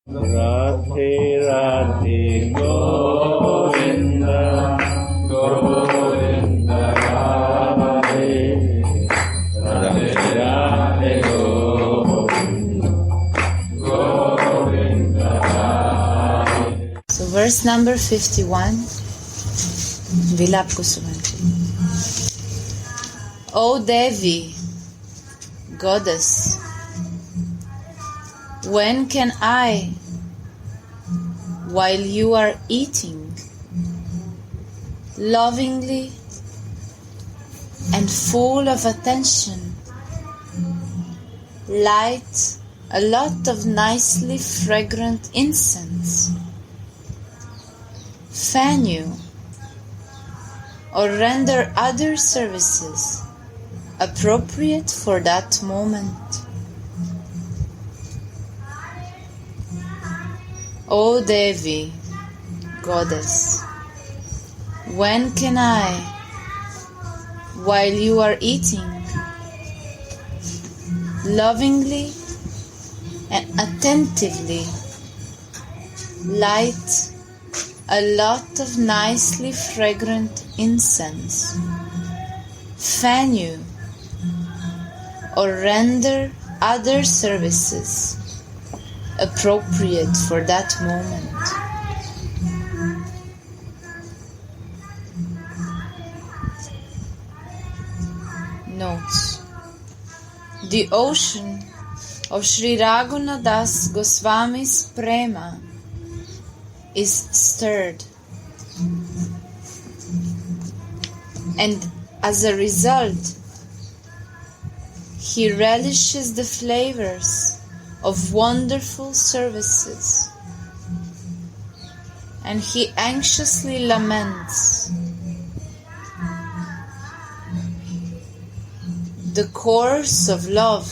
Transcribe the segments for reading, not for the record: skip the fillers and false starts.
Radhe Radhe Govinda Govinda Radhe Radhe Radhe Govinda Govinda Radhe. So verse number 51, Vilapa Kusumanjali. O Devi, Goddess, when can I, while you are eating, lovingly and full of attention, light a lot of nicely fragrant incense, fan you, or render other services appropriate for that moment? O Devi, Goddess, when can I, while you are eating, lovingly and attentively light a lot of nicely fragrant incense, fan you, or render other services appropriate for that moment? Notes. The ocean of Sri Raghunadas Goswami's prema is stirred, and as a result, he relishes the flavors of wonderful services, and he anxiously laments. The course of love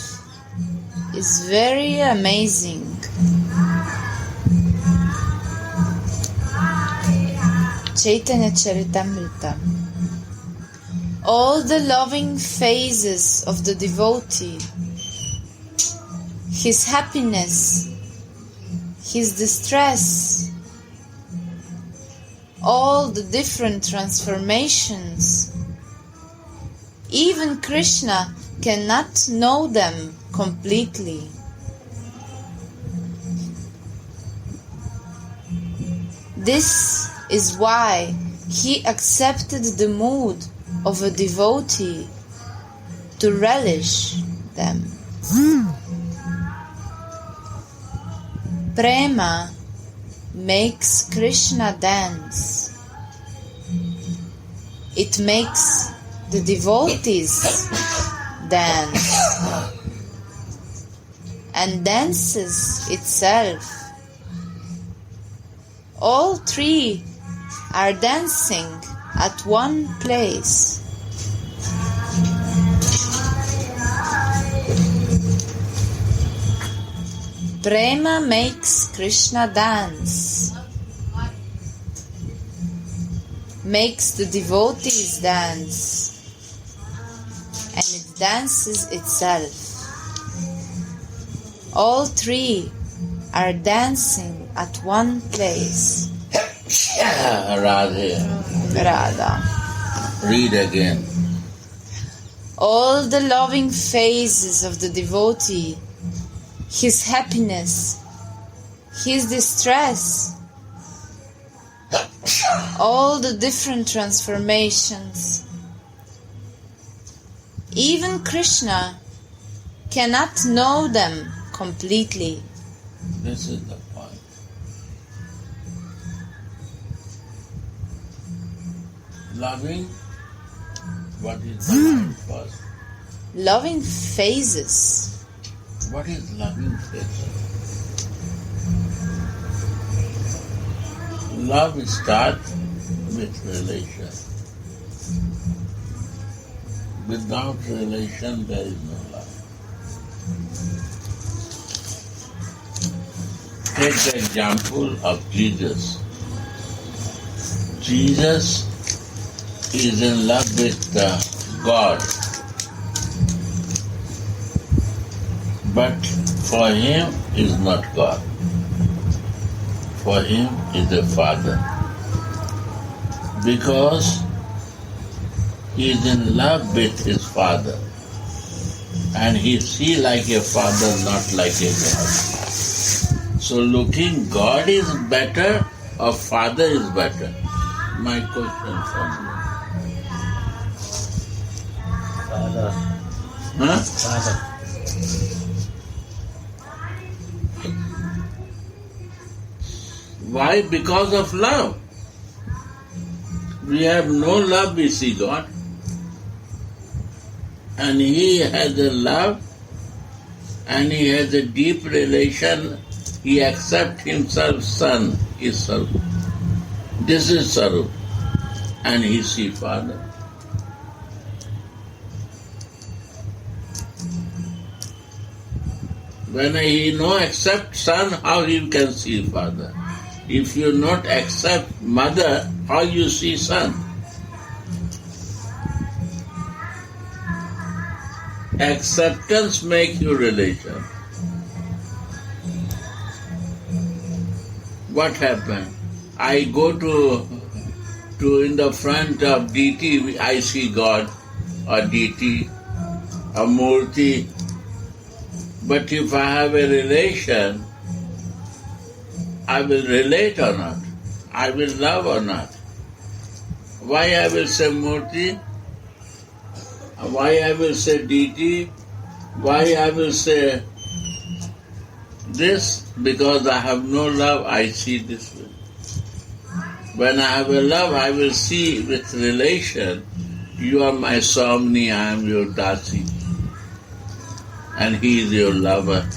is very amazing. Chaitanya Charitamrita. All the loving phases of the devotee, his happiness, his distress, all the different transformations, even Krishna cannot know them completely. This is why he accepted the mood of a devotee to relish them. Prema makes Krishna dance. It makes the devotees dance, and dances itself. All three are dancing at one place. Prema makes Krishna dance, makes the devotees dance, and it dances itself. All three are dancing at one place. Radha. Read again. All the loving phases of the devotee, his happiness, his distress, all the different transformations, even Krishna cannot know them completely. This is the point. Loving, what is the mind first? Loving phases. What is loving phases? Love starts with relation. Without relation, there is no love. Take the example of Jesus. Jesus is in love with God, but for him is not God. for him is a father. Because he is in love with his father. And he sees like a father, not like a God. So looking God is better or father is better? My question for you. Father. Huh? Father. Why? Because of love. We have no love, we see God. And he has a love and he has a deep relation. He accepts himself son, is Sarup. This is Sarup. And he sees Father. When he no accept son, how he can see Father? If you not accept mother, how you see son? Acceptance make you relation. What happened? I go to in the front of DT, I see God or DT, a Murti. But if I have a relation, I will relate or not? I will love or not? Why I will say Murti? Why I will say DT? Why I will say this? Because I have no love, I see this way. When I have a love, I will see with relation. You are my Somni, I am your Dasi. And he is your lover.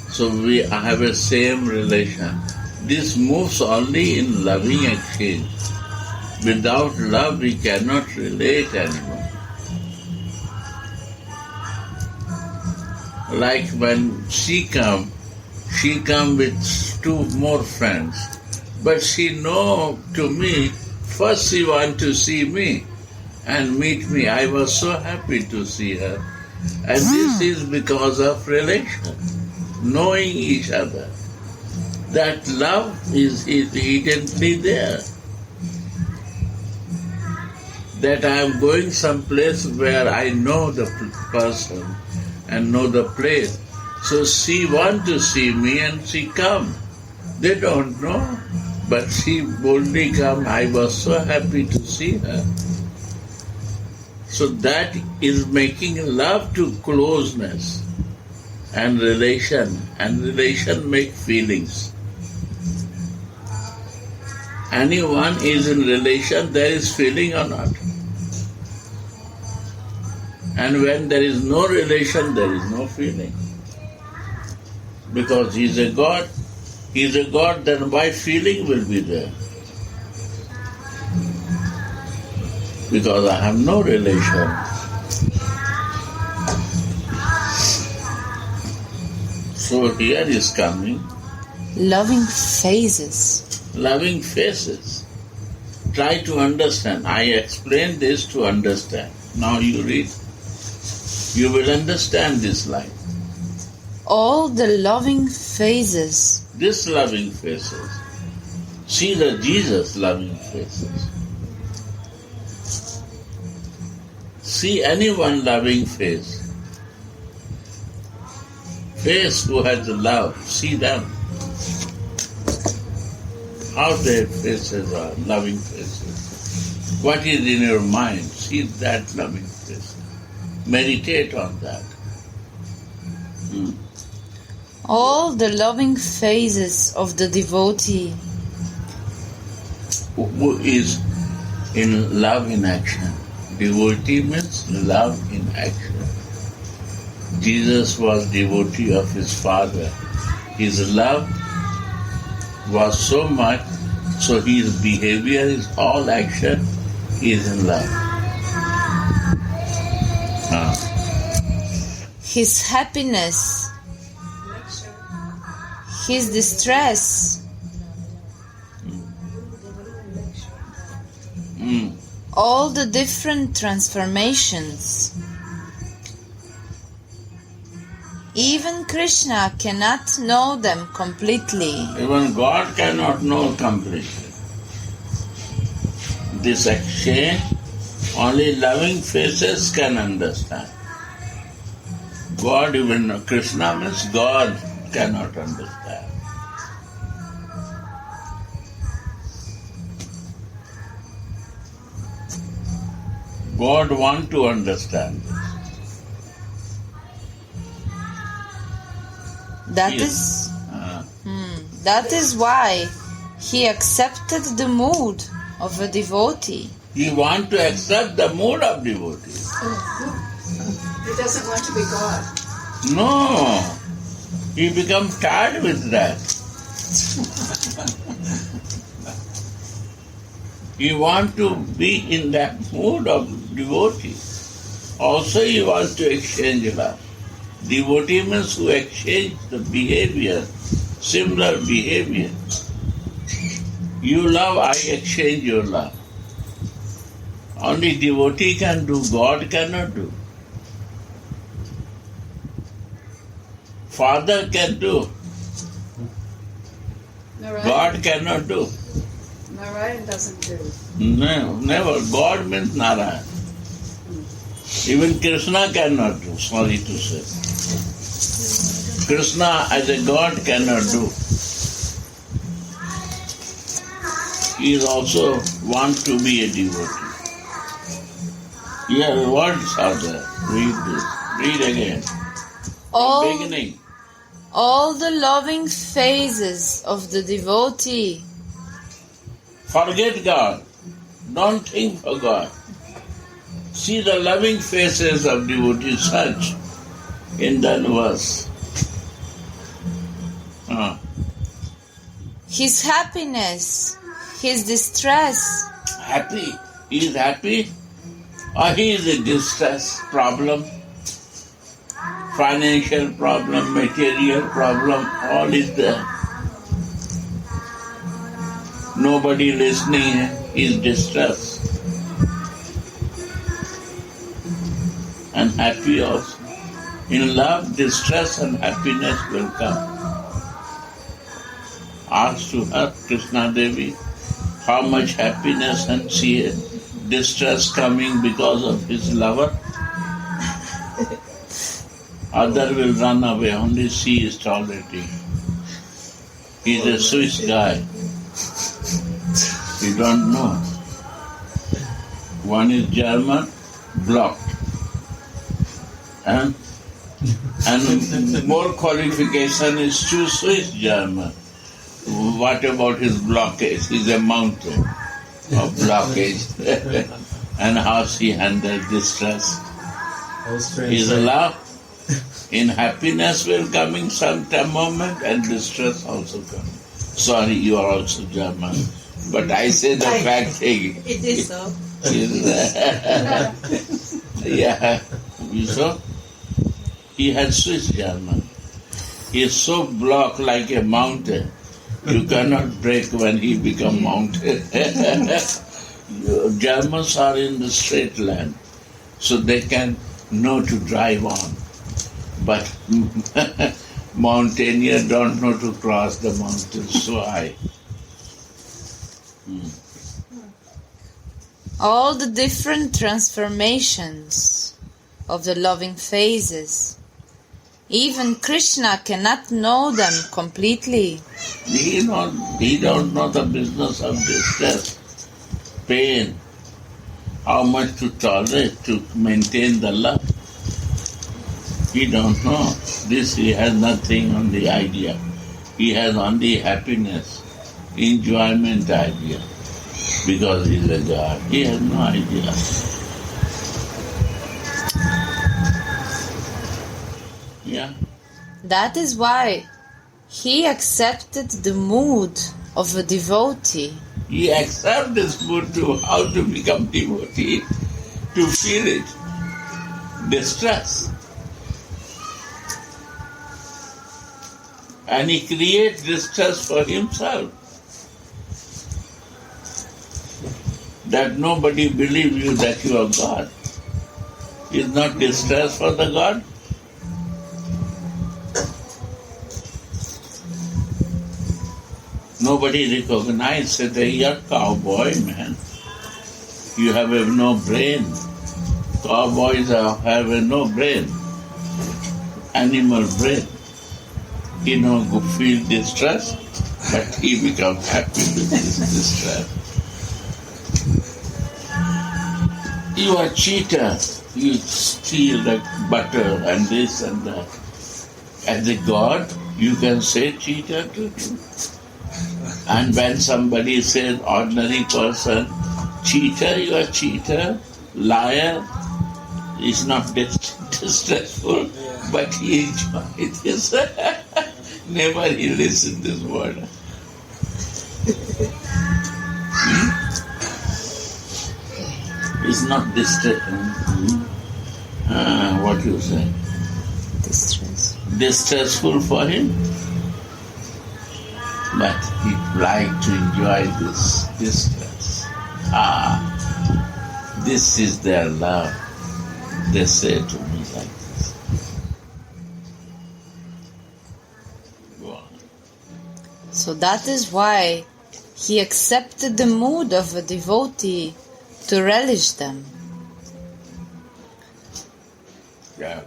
So we have a same relation. This moves only in loving exchange. Without love, we cannot relate anymore. Like when she come with two more friends. But she know to me, first she want to see me and meet me. I was so happy to see her. And this is because of relation, knowing each other. That love is hiddenly there. That I am going someplace where I know the person and know the place. So she want to see me and she come. They don't know, but she boldly come. I was so happy to see her. So that is making love to closeness and relation make feelings. Anyone is in relation, there is feeling or not. And when there is no relation, there is no feeling. Because he is a God. He is a God, then why feeling will be there? Because I have no relation. So here is coming. Loving phases. Loving faces. Try to understand. I explained this to understand. Now you read. You will understand this line. All the loving phases. This loving faces. See the Jesus loving faces. See anyone loving face. Face who has love. See them. How their faces are, loving faces. What is in your mind? See that loving face. Meditate on that. All the loving phases of the devotee. Who is in love in action. Devotee means love in action. Jesus was devotee of his Father. His love was so much, so his behavior, his all action is in love. His happiness, his distress, all the different transformations. Even Krishna cannot know them completely. Even God cannot know completely. This exchange, only loving faces can understand. God, even Krishna means God cannot understand. God wants to understand this. That is why he accepted the mood of a devotee. He wants to accept the mood of devotee. He doesn't want to be God. No, he becomes tired with that. He wants to be in that mood of devotee. Also he wants to exchange love. Devotee means who exchange the behavior, similar behavior. You love, I exchange your love. Only devotee can do, God cannot do. Father can do, God cannot do. Narayan doesn't do. No, never. God means Narayan. Even Krishna cannot do, sorry to say. Krishna as a God cannot do. He is also wants to be a devotee. Here words are there. Read this. Read again. Beginning. All the loving phases of the devotee. Forget God. Don't think for God. See the loving faces of devotees, such in that verse. His happiness, his distress. Happy. He is happy or he is in distress, problem, financial problem, material problem, all is there. Nobody listening, he is distressed. And happy also. In love, distress and happiness will come. Ask to her, Krishna Devi, how much happiness and see distress coming because of his lover. Other will run away, only she is tolerating. He is a Swiss guy. You don't know. One is German, blocked. And more qualification is to Swiss German. What about his blockage? He's a mountain of blockage. And how she handles distress. He's a love. In happiness will coming some moment and distress also coming. Sorry, you are also German. But I say the fact thing. It is so. Yeah. You saw? He had Swiss German. He is so blocked like a mountain. You cannot break when he become mountain. Germans are in the straight land, so they can know to drive on. But mountaineers don't know to cross the mountain so high. All the different transformations of the loving phases. Even Krishna cannot know them completely. He don't know the business of distress, pain, how much to tolerate to maintain the love. He don't know. This he has nothing on the idea. He has only happiness, enjoyment idea. Because he is a God. He has no idea. Yeah. That is why he accepted the mood of a devotee. He accepts this mood to how to become devotee, to feel it. Distress. And he creates distress for himself. That nobody believes you that you are God. Is not distress for the God? Nobody recognized, said, you're a cowboy, man. You have no brain. Cowboys have no brain. Animal brain. He no feel distress, but he becomes happy with his distress. You are cheater. You steal the butter and this and that. As a God, you can say cheater too. And when somebody says ordinary person, cheater, you are cheater, liar, is not distressful, but he enjoys this. Never he listens this word. It's not distressful. What you say? Distressful for him. But he like to enjoy this distress. This is their love. They say to me like this. Go on. So that is why he accepted the mood of a devotee to relish them. Yeah.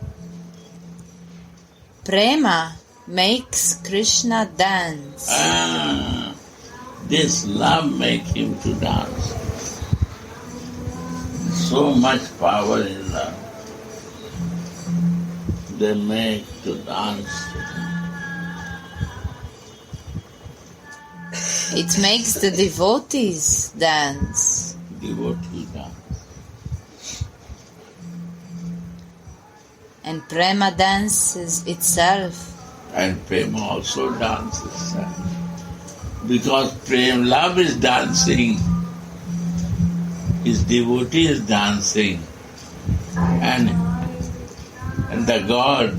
Prema makes Krishna dance. This love makes him to dance. So much power in love. They make to dance. It makes the devotees dance. Devotee dance. And prema dances itself. And prema also dances. Because love is dancing. His devotee is dancing. And the God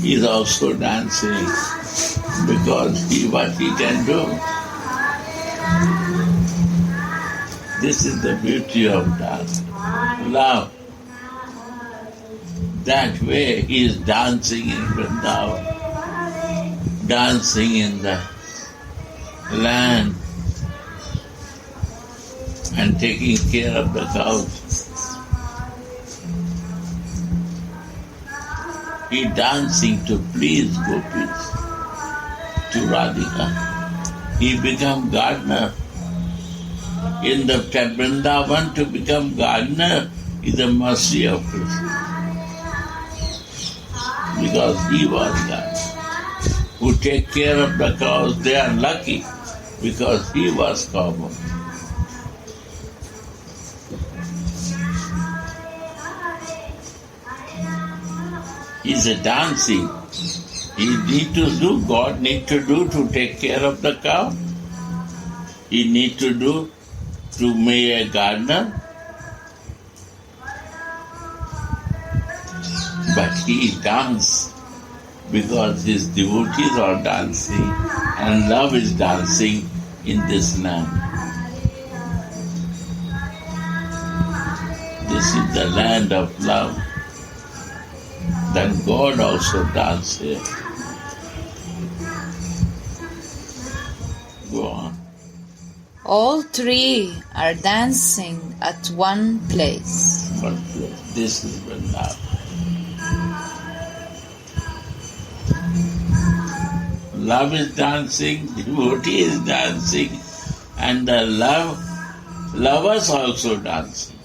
is also dancing. Because what he can do. This is the beauty of dance. Love. That way he is dancing in Vrindavan, dancing in the land and taking care of the cows. He dancing to please gopis, to Radhika. He become gardener. In the Vrindavan, to become gardener is a mercy of Krishna. Because he was God. Who take care of the cows, they are lucky because he was cowboy. He's a dancing. He need to do, God need to do to take care of the cow. He need to do to make a gardener. But he dances because his devotees are dancing and love is dancing in this land. This is the land of love. Then God also dances here. Go on. All three are dancing at one place. One place. This is Vrindavan. Love is dancing, devotee is dancing, and the lovers also dancing.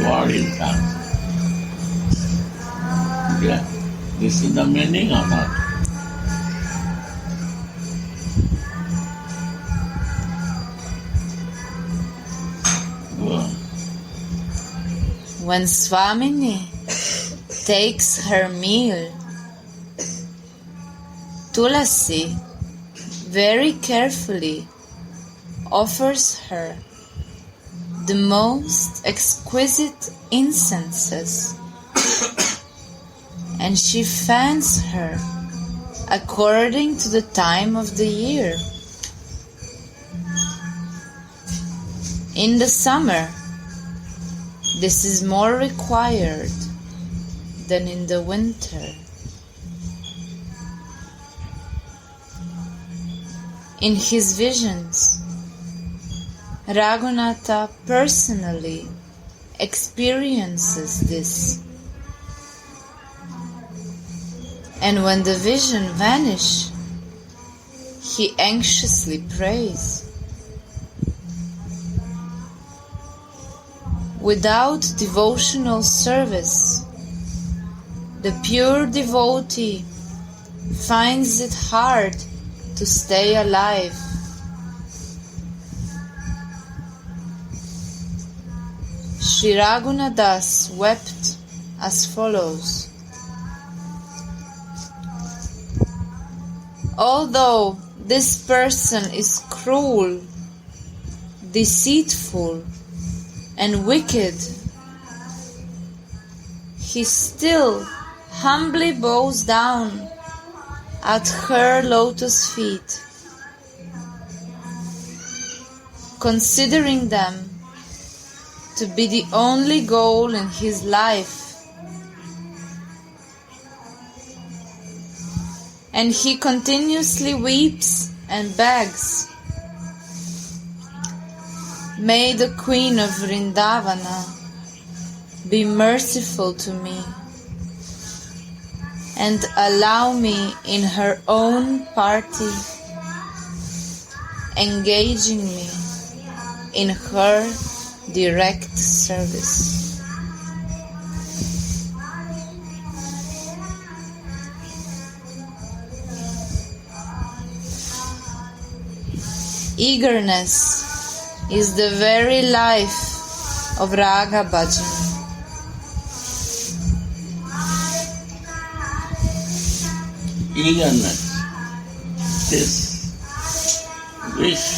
God is dancing. Yeah, this is the meaning or not? Go on. When Swamini takes her meal, Tulasi very carefully offers her the most exquisite incenses, and she fans her according to the time of the year. In the summer, this is more required. than in the winter. In his visions, Raghunatha personally experiences this. And when the vision vanishes, he anxiously prays. Without devotional service, the pure devotee finds it hard to stay alive. Sri Raghunadas wept as follows. Although this person is cruel, deceitful, and wicked, he still humbly bows down at her lotus feet, considering them to be the only goal in his life. And he continuously weeps and begs, "May the Queen of Vrindavana be merciful to me and allow me in her own party, engaging me in her direct service." Eagerness is the very life of Raga Bhajan. Eagerness, this wish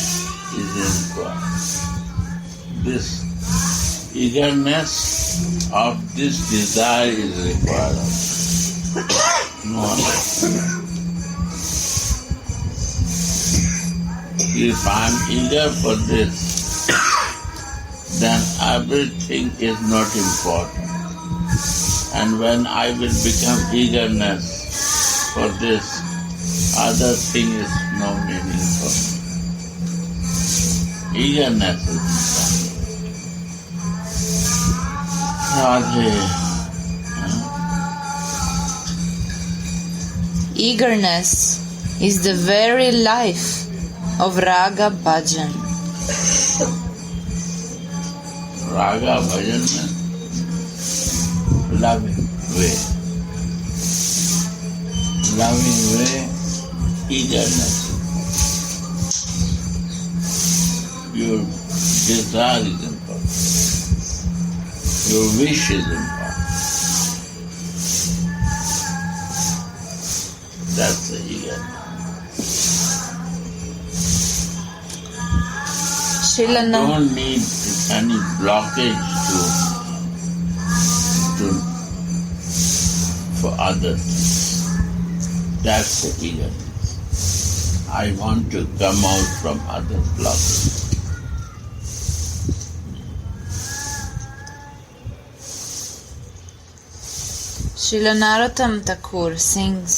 is important. This eagerness of this desire is required. No other. If I am eager for this, then everything is not important. And when I will become eagerness for this, other thing is no meaning for me. Eagerness is important. Radhe. Eagerness is the very life of Raga Bhajan. Raga Bhajan means loving way. Loving way, eagerness. Your desire is important. Your wish is important. That's the eagerness. I don't need any blockage for others. That's the eagerness. I want to come out from others' blockage. Srila Narottam Thakur sings,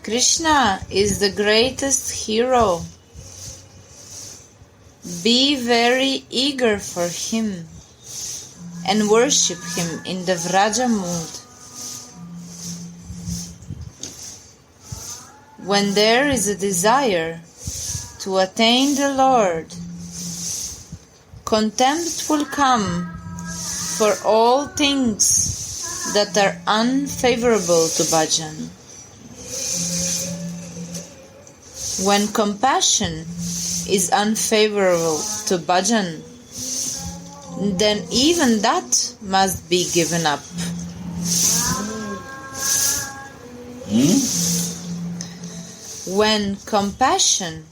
Krishna is the greatest hero. Be very eager for him and worship him in the Vraja mood. When there is a desire to attain the Lord, contempt will come for all things that are unfavorable to bhajan. When compassion is unfavorable to bhajan, then even that must be given up. When compassion,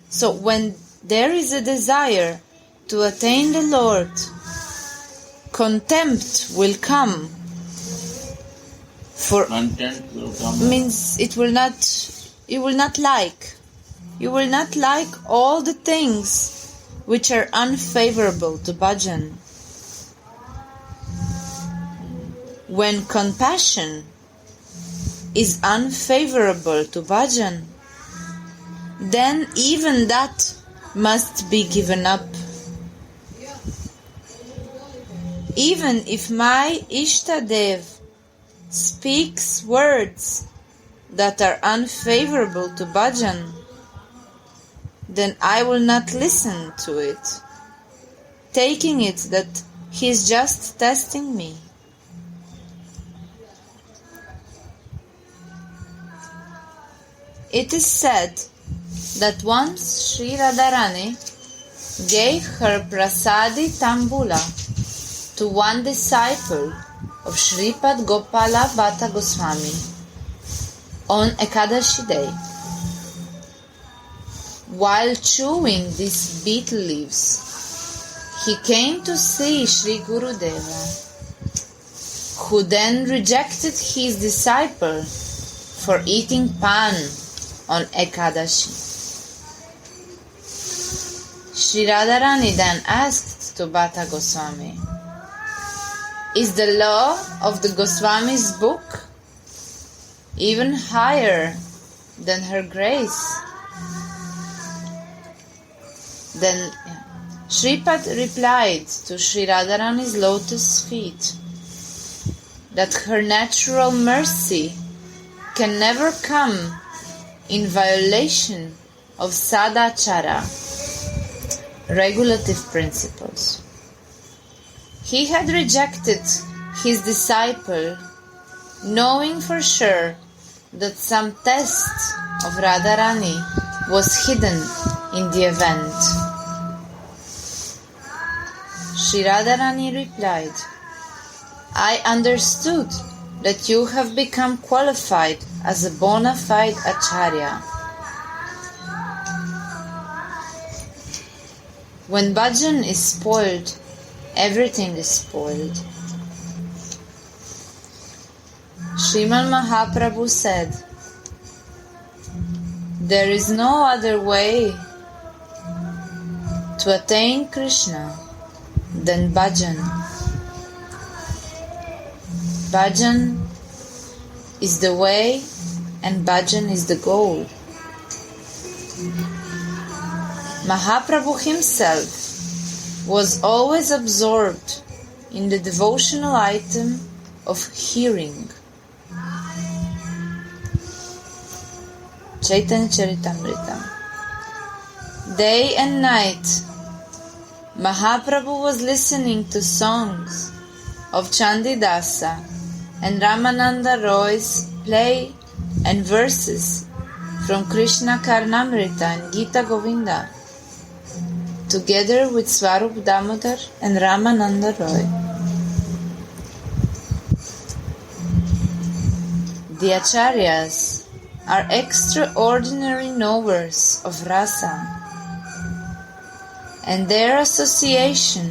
so when there is a desire to attain the Lord, contempt will come. For Contempt will come. Means you will not like all the things which are unfavorable to bhajan. When compassion is unfavorable to bhajan, then even that must be given up. Even if my Ishtadev speaks words that are unfavorable to bhajan, then I will not listen to it, taking it that he is just testing me. It is said that once Sri Radharani gave her prasadi tambula to one disciple of Shripad Gopala Bhatta Goswami on Ekadashi day. While chewing these betel leaves, he came to see Sri Gurudeva, who then rejected his disciple for eating pan on Ekadashi. Sri Radharani then asked to Bhatta Goswami, "Is the law of the Goswami's book even higher than her grace?" Then Shripad replied to Sri Radharani's lotus feet that her natural mercy can never come in violation of sadachara, regulative principles. He had rejected his disciple, knowing for sure that some test of Radharani was hidden in the event. Sri Radharani replied, "I understood that you have become qualified as a bona fide acharya. When bhajan is spoiled, everything is spoiled." Sriman Mahaprabhu said, "There is no other way to attain Krishna than bhajan. Bhajan is the way and bhajan is the goal." Mahaprabhu himself was always absorbed in the devotional item of hearing. Chaitanya Charitamrita. Day and night, Mahaprabhu was listening to songs of Chandidasa and Ramananda Roy's play and verses from Krishna Karnamrita and Gita Govinda, together with Swarup Damodar and Ramananda Roy. The Acharyas are extraordinary knowers of rasa, and their association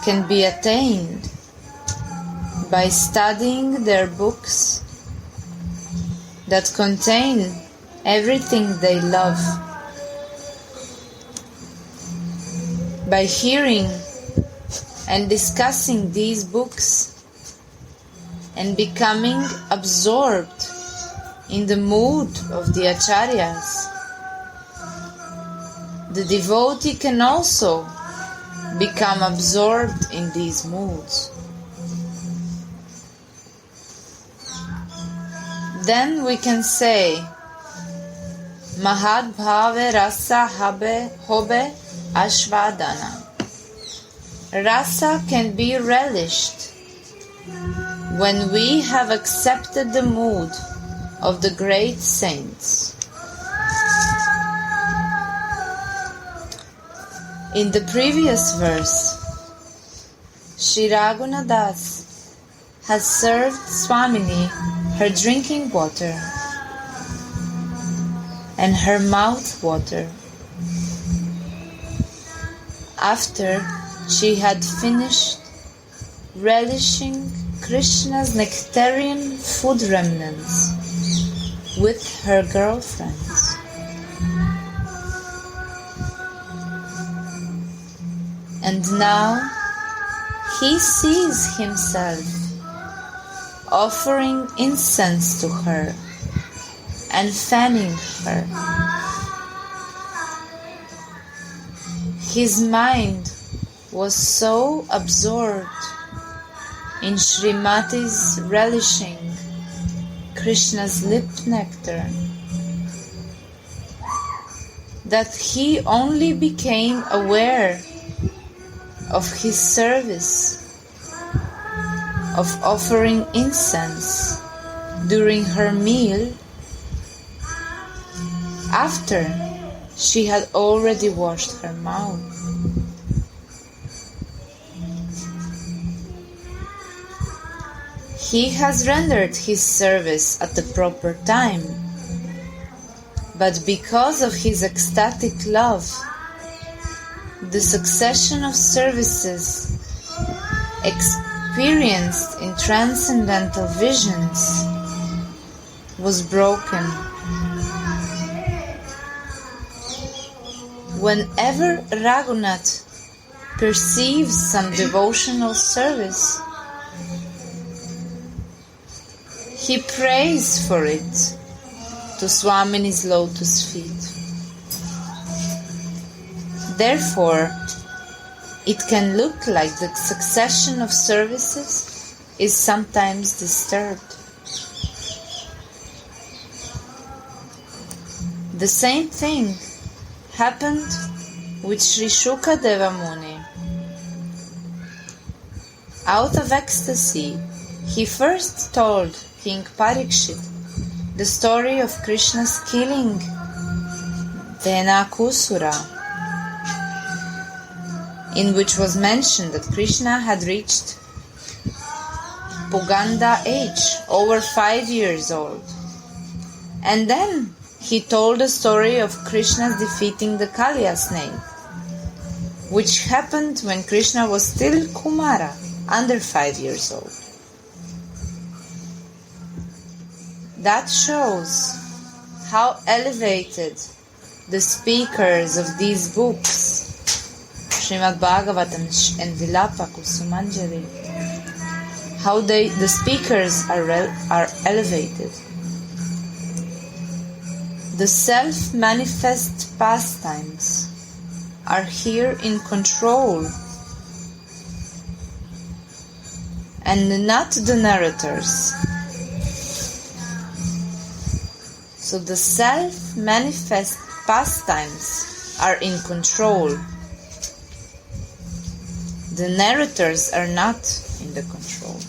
can be attained by studying their books that contain everything they love. By hearing and discussing these books and becoming absorbed in the mood of the acharyas, the devotee can also become absorbed in these moods. Then we can say, Mahad bhave rasa hobe ashvadana. Rasa can be relished when we have accepted the mood of the great saints. In the previous verse, Shri Raghunadas has served Swamini her drinking water and her mouth water after she had finished relishing Krishna's nectarian food remnants with her girlfriends. And now he sees himself offering incense to her and fanning her. His mind was so absorbed in Srimati's relishing Krishna's lip nectar that he only became aware of his service of offering incense during her meal after she had already washed her mouth. He has rendered his service at the proper time, but because of his ecstatic love, the succession of services experienced in transcendental visions was broken. Whenever Raghunath perceives some devotional service, he prays for it to Swamini's lotus feet. Therefore, it can look like the succession of services is sometimes disturbed. The same thing happened with Sri Shukadeva Muni. Out of ecstasy, he first told King Parikshit the story of Krishna's killing Dhenakasura, in which was mentioned that Krishna had reached Puganda age, over 5 years old. And then he told the story of Krishna's defeating the Kaliya snake, which happened when Krishna was still Kumara, under 5 years old. That shows how elevated the speakers of these books, Srimad Bhagavatam and Vilapa, Kusumanjali, how the speakers are elevated. The self-manifest pastimes are here in control, and not the narrators. So the self-manifest pastimes are in control. The narrators are not in the control.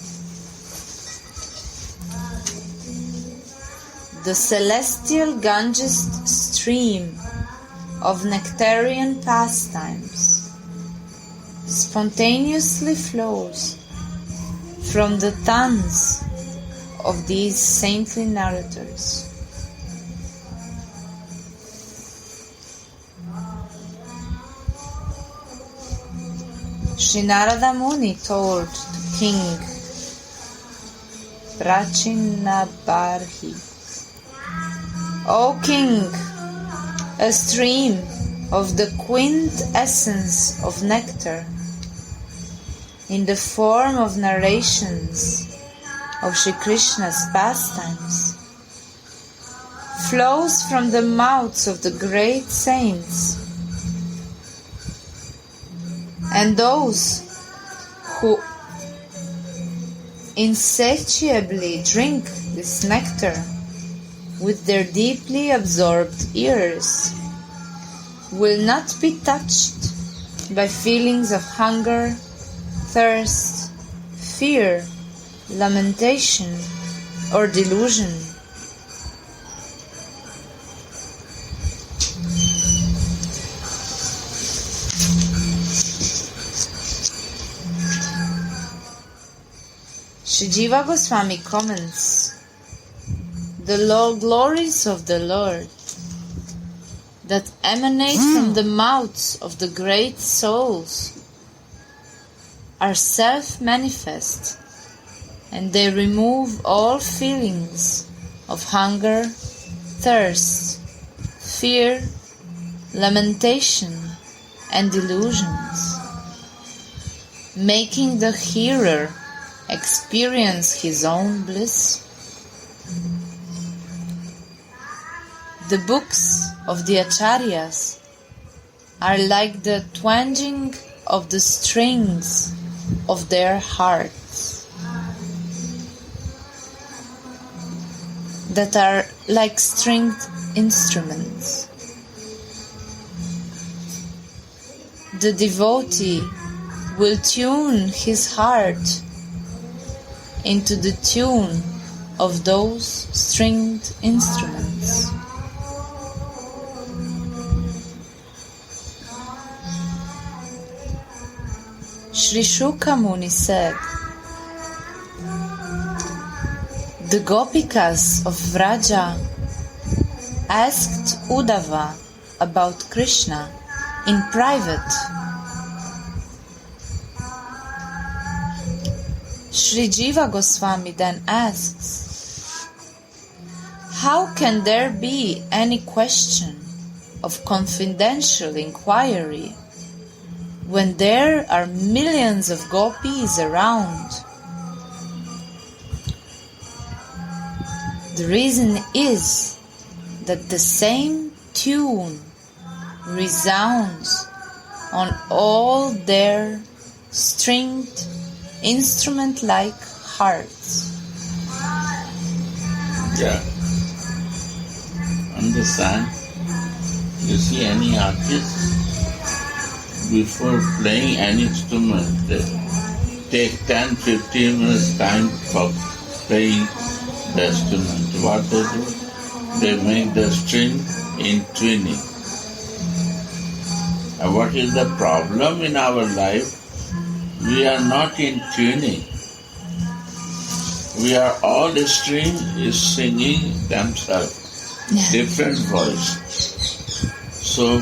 The celestial Ganges stream of nectarian pastimes spontaneously flows from the tongues of these saintly narrators. Sri Narada Muni told to King Prachinabarhi, O King, a stream of the quintessence of nectar in the form of narrations of Sri Krishna's pastimes flows from the mouths of the great saints, and those who insatiably drink this nectar with their deeply absorbed ears will not be touched by feelings of hunger, thirst, fear, lamentation, or delusion. Sri Jiva Goswami comments, the glories of the Lord that emanate from the mouths of the great souls are self-manifest, and they remove all feelings of hunger, thirst, fear, lamentation, and delusions, making the hearer experience his own bliss? The books of the Acharyas are like the twanging of the strings of their hearts, that are like stringed instruments. The devotee will tune his heart into the tune of those stringed instruments. Sri Shuka Muni said, the Gopikas of Vraja asked Uddhava about Krishna in private. Sri Jiva Goswami then asks, how can there be any question of confidential inquiry when there are millions of gopis around? The reason is that the same tune resounds on all their stringed instrument-like hearts. Yeah. Understand? You see any artist, before playing any instrument, they take 10-15 minutes time for playing the instrument. What they do? They make the string in tuning. And what is the problem in our life? We are not in tuning. We are all the string is singing themselves, different voice. So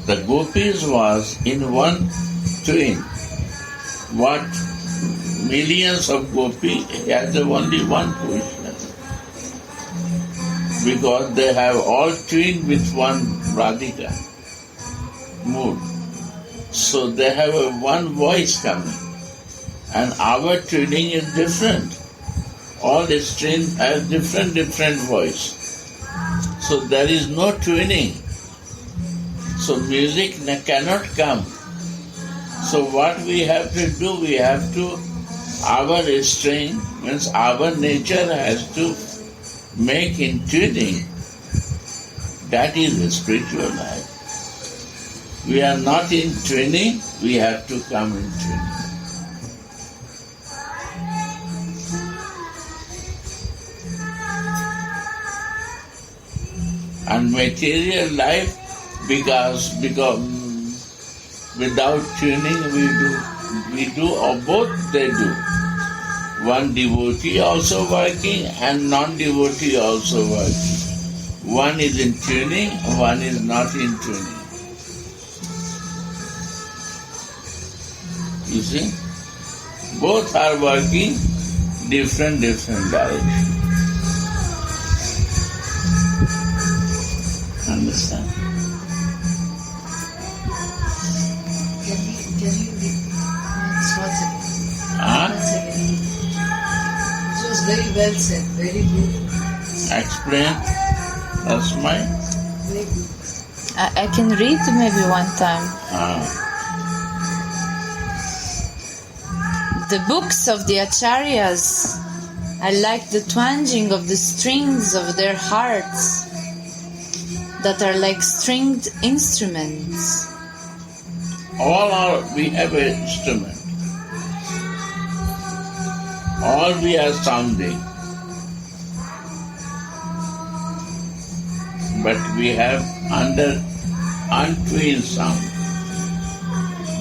the gopis was in one tune. What millions of gopis had only one position, because they have all tuned with one Radhika mood. So they have one voice coming, and our tuning is different. All the strings have different voice. So there is no tuning. So music cannot come. So what we have to do, we have to, our string means our nature has to make in tuning. That is the spiritual life. We are not in tuning, we have to come in tuning. And material life, because without tuning we do, or both they do. One devotee also working and non-devotee also working. One is in tuning, one is not in tuning. You see? Both are working different directions. Understand? Can you one second. It was very well said, very good. Explain. That's mine. Very good. I can read maybe one time. The books of the Acharyas are like the twanging of the strings of their hearts, that are like stringed instruments. We have an instrument. All we are sounding. But we have untwined sound.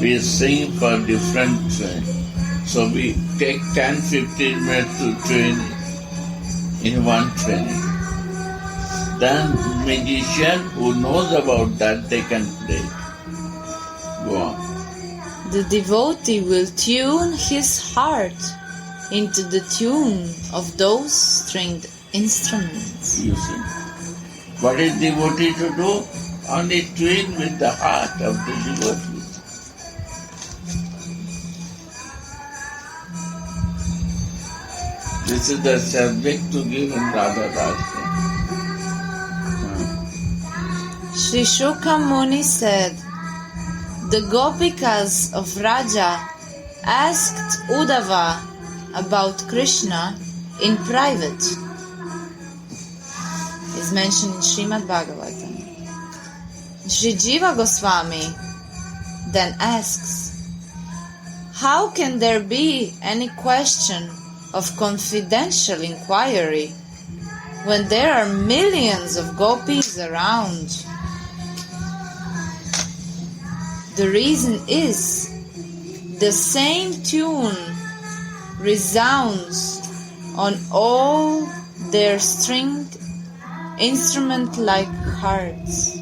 We sing for different tunes. So we take 10-15 minutes to tune in one training. Then magician who knows about that, they can play. Go on. The devotee will tune his heart into the tune of those stringed instruments. You see. What is devotee to do? Only tune with the heart of the devotee. This is the subject to give in Radha Dasya. Sri Shuka Muni said, the Gopikas of Raja asked Uddhava about Krishna in private. Is mentioned in Srimad Bhagavatam. Sri Jiva Goswami then asks, how can there be any question of confidential inquiry when there are millions of gopis around? The reason is the same tune resounds on all their stringed instrument-like hearts.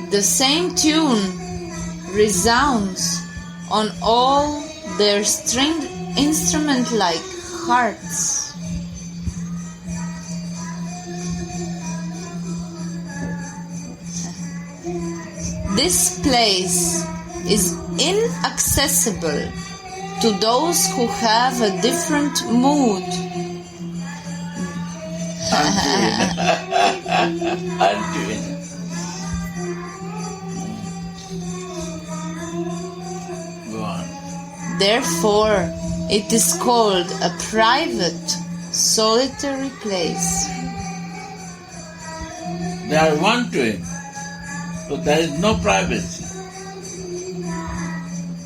The same tune resounds on all their stringed instrument-like hearts. This place is inaccessible to those who have a different mood. Therefore, it is called a private, solitary place. They are one to him, so there is no privacy.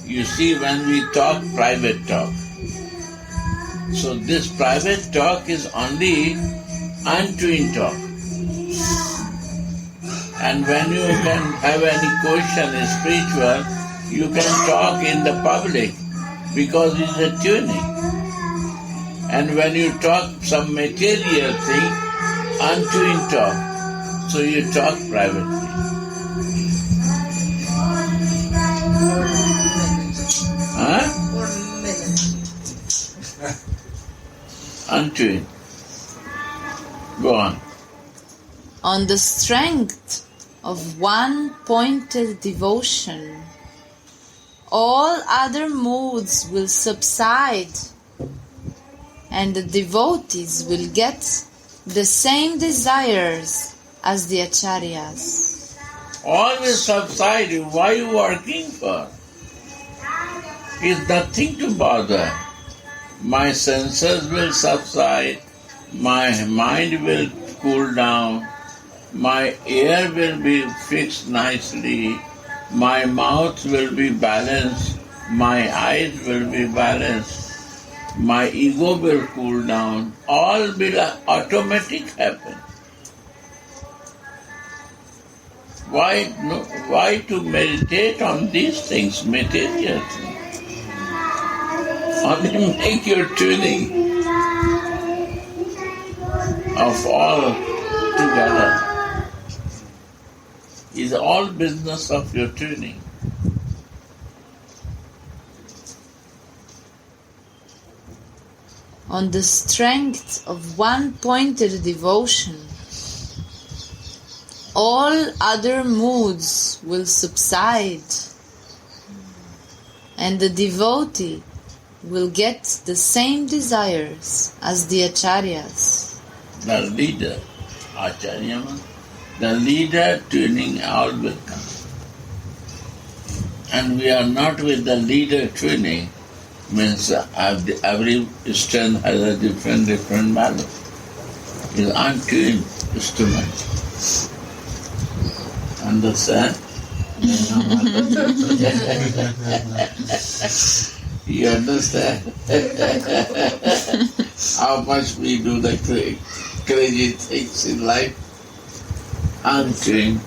You see, when we talk private talk, so this private talk is only undoing talk. And when you can have any question spiritual, you can talk in the public because it's a tuning. And when you talk some material thing, undoing talk, so you talk privately. Huh? Undoing. Go on. On the strength of one-pointed devotion, all other moods will subside, and the devotees will get the same desires as the acharyas. All will subside. Why are you working for? It's nothing to bother. My senses will subside, my mind will cool down, my ear will be fixed nicely, my mouth will be balanced, my eyes will be balanced, my ego will cool down. All will automatic happen. Why to meditate on these things, material things? Only make your tuning of all together. Is all business of your tuning. On the strength of one-pointed devotion, all other moods will subside, and the devotee will get the same desires as the acharyas. The leader, acharya, the leader tuning all will come. And we are not with the leader tuning, means every strength has a different balance. It's untuned instrument. Understand? You understand? How much we do the crazy things in life, untuned,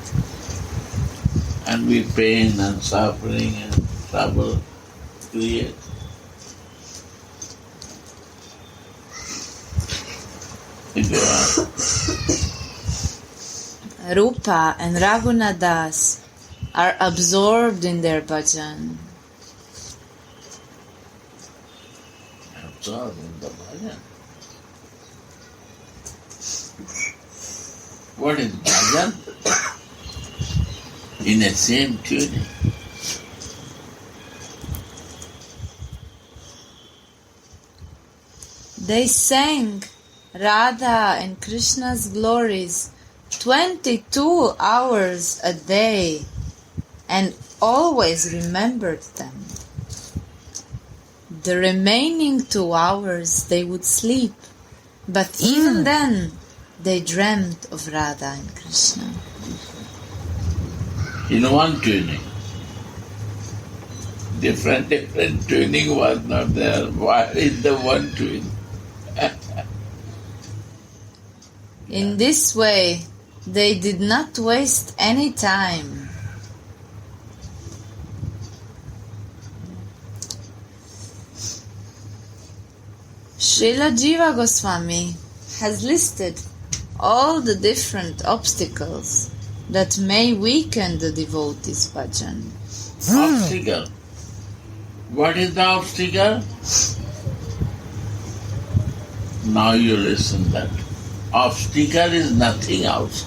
and we pain and suffering and trouble create. Rupa and Raghunath Das are absorbed in their bhajan. Absorbed in the bhajan. What is bhajan? In the same tuning. They sang Radha and Krishna's glories 22 hours a day and always remembered them. The remaining 2 hours they would sleep, but even then they dreamt of Radha and Krishna. In one tuning. Different tuning was not there. Why is the one tuning? In this way, they did not waste any time. Srila Jiva Goswami has listed all the different obstacles that may weaken the devotee's bhajan. Obstacle. What is the obstacle? Now you listen that. Obstacle is nothing else.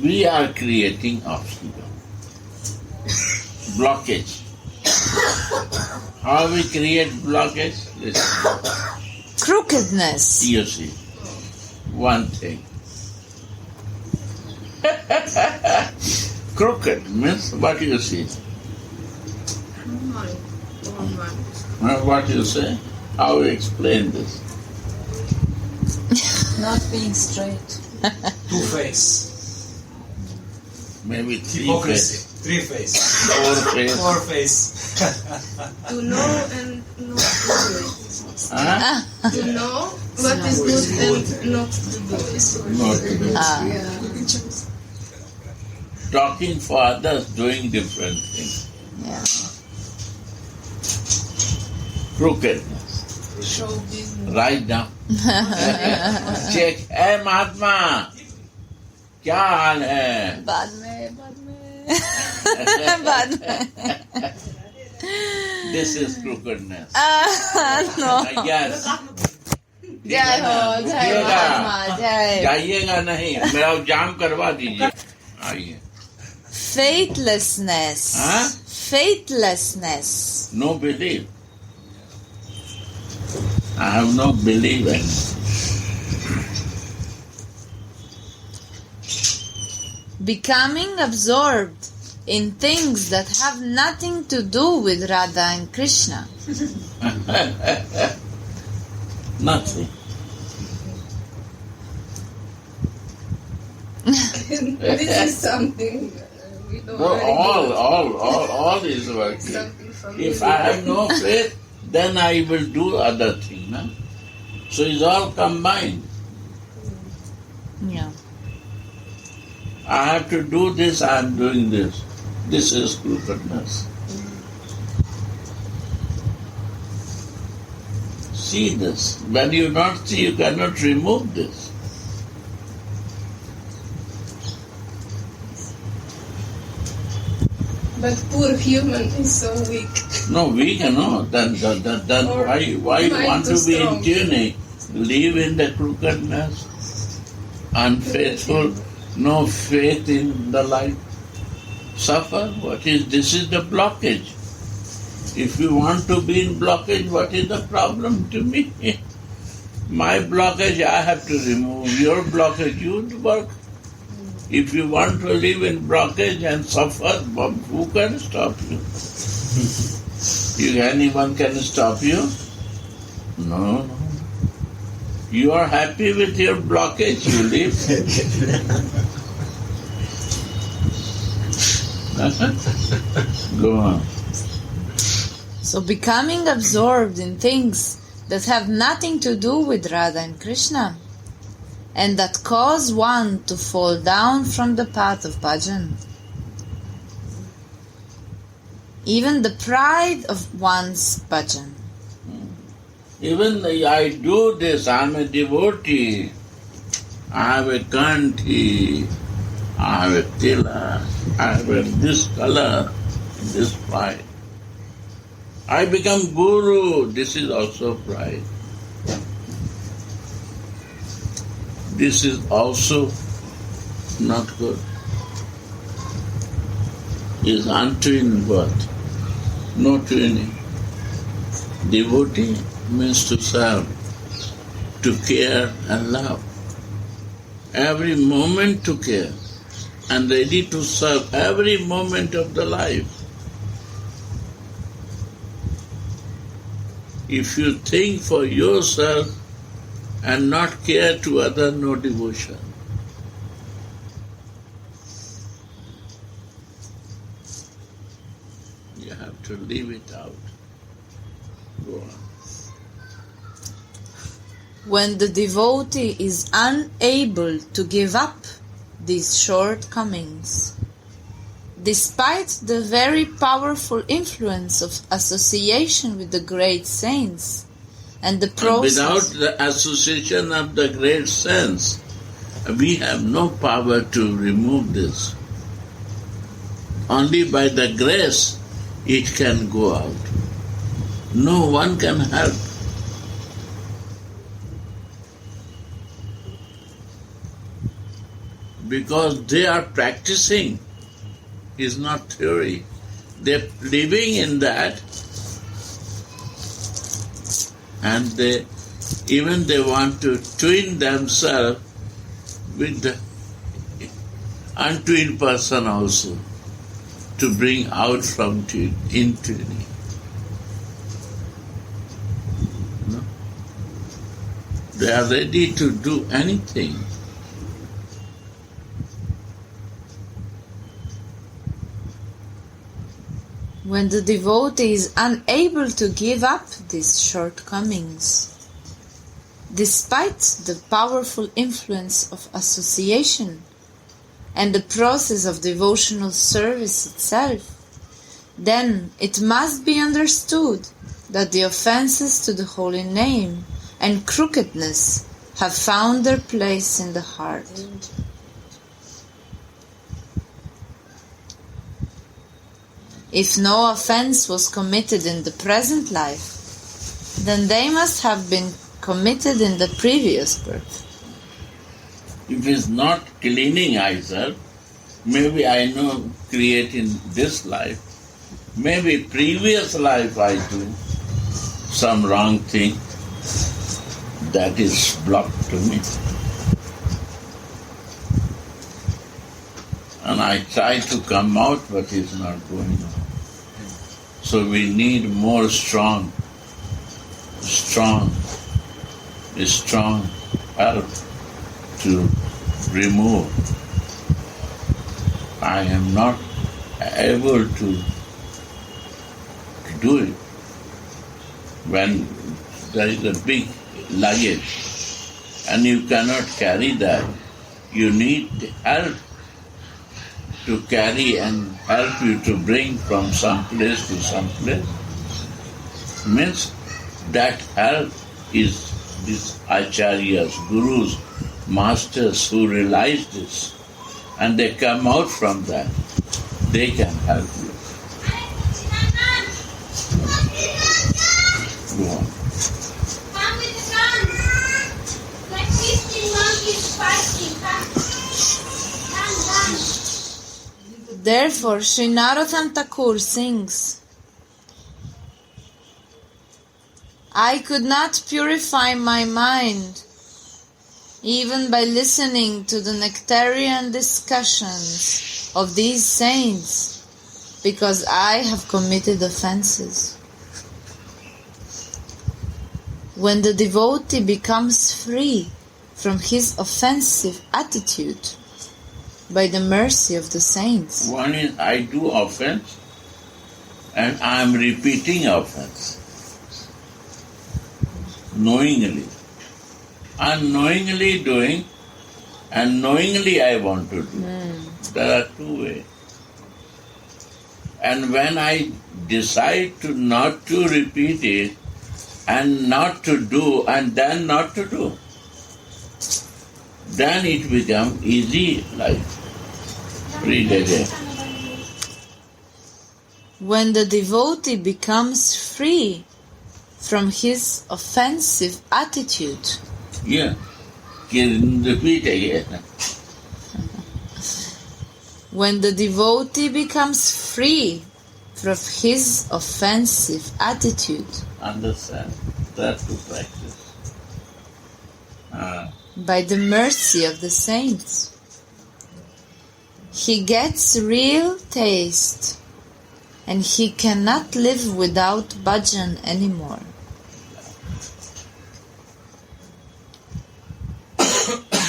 We are creating obstacle. Blockage. How we create blockage? Listen. Crookedness. You see. One thing. Crooked means what you see. What you say? How you explain this? Not being straight. Two-face. Maybe three Hypocrisy. face. Three-face. Four face. Four-face. To know and not to do it. Huh? To know what is good and not to do it. Not to do. Yeah. Talking for others, doing different things. Yeah. Crookedness. Show business. Write down. Check. Hey Mahatma, क्या हाल है? बाद में बाद में This is crookedness. no. Yes. जय हो जय महात्मा जय. जाइएगा नहीं, मेरा जाम करवा दीजिए. आइए. Faithlessness. Huh? Faithlessness. No belief. I have no belief in it. Becoming absorbed in things that have nothing to do with Radha and Krishna. Nothing. This is something we don't No, already all is working. something familiar. If I have no faith, then I will do other thing. No? So it's all combined. Yeah. I have to do this, I am doing this. This is crookedness. See this. When you not see, you cannot remove this. But poor human is so weak. No, we cannot. Then Or why you want too to be in strong. tuning? Live in the crookedness, unfaithful, no faith in the light. Suffer. What is this? Is the blockage. If you want to be in blockage, what is the problem to me? My blockage I have to remove. Your blockage you work. If you want to live in blockage and suffer, who can stop you? Anyone can stop you? No. You are happy with your blockage, you live. Go on. So becoming absorbed in things that have nothing to do with Radha and Krishna and that cause one to fall down from the path of bhajan. Even the pride of one's bhajan. Even I do this, I am a devotee. I have a kanti, I have a tila, I have a this color, this pride. I become guru, this is also pride. This is also not good. Is untwin birth, no twinning. Devotee means to serve, to care and love. Every moment to care and ready to serve every moment of the life. If you think for yourself and not care to other, no devotion. You have to leave it out. Go on. When the devotee is unable to give up these shortcomings, despite the very powerful influence of association with the great saints and the process... Without the association of the great saints, we have no power to remove this. Only by the grace it can go out. No one can help. Because they are practicing, is not theory. They're living in that, and they want to twin themselves with the untwined person also, to bring out from in-twinning. No? They are ready to do anything. When the devotee is unable to give up these shortcomings, despite the powerful influence of association and the process of devotional service itself, then it must be understood that the offenses to the holy name and crookedness have found their place in the heart. If no offense was committed in the present life, then they must have been committed in the previous birth. If it's not cleaning either, maybe I know create in this life, maybe previous life I do some wrong thing that is blocked to me. And I try to come out, but it's not going on. So we need more strong help to remove. I am not able to do it. When there is a big luggage and you cannot carry that, you need help to carry and help you to bring from some place to some place. Means that help is these acharyas, gurus, masters who realize this, and they come out from that. They can help you. Go on. Come with the gun. Like 15 monkeys fighting. Come. Therefore, Sri Narottam Thakur sings, I could not purify my mind even by listening to the nectarian discussions of these saints, because I have committed offenses. When the devotee becomes free from his offensive attitude by the mercy of the saints. One is I do offense and I am repeating offense. Knowingly. Unknowingly doing and knowingly I want to do. There are two ways. And when I decide to not to repeat it and not to do and then not to do, then it becomes easy life. Read again. When the devotee becomes free from his offensive attitude, Yeah. Can repeat again. When the devotee becomes free from his offensive attitude, Understand? That to practice. by the mercy of the saints, he gets real taste and he cannot live without bhajan anymore.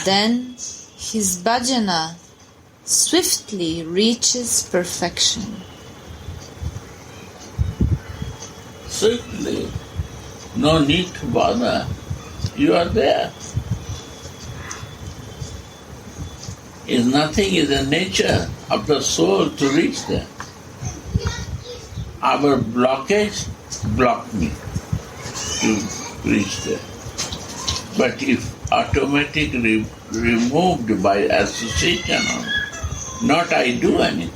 Then his bhajana swiftly reaches perfection. Swiftly. No need to bother. You are there. Is nothing is the nature of the soul to reach there. Our blockage blocked me to reach there. But if automatically removed by association, not I do anything,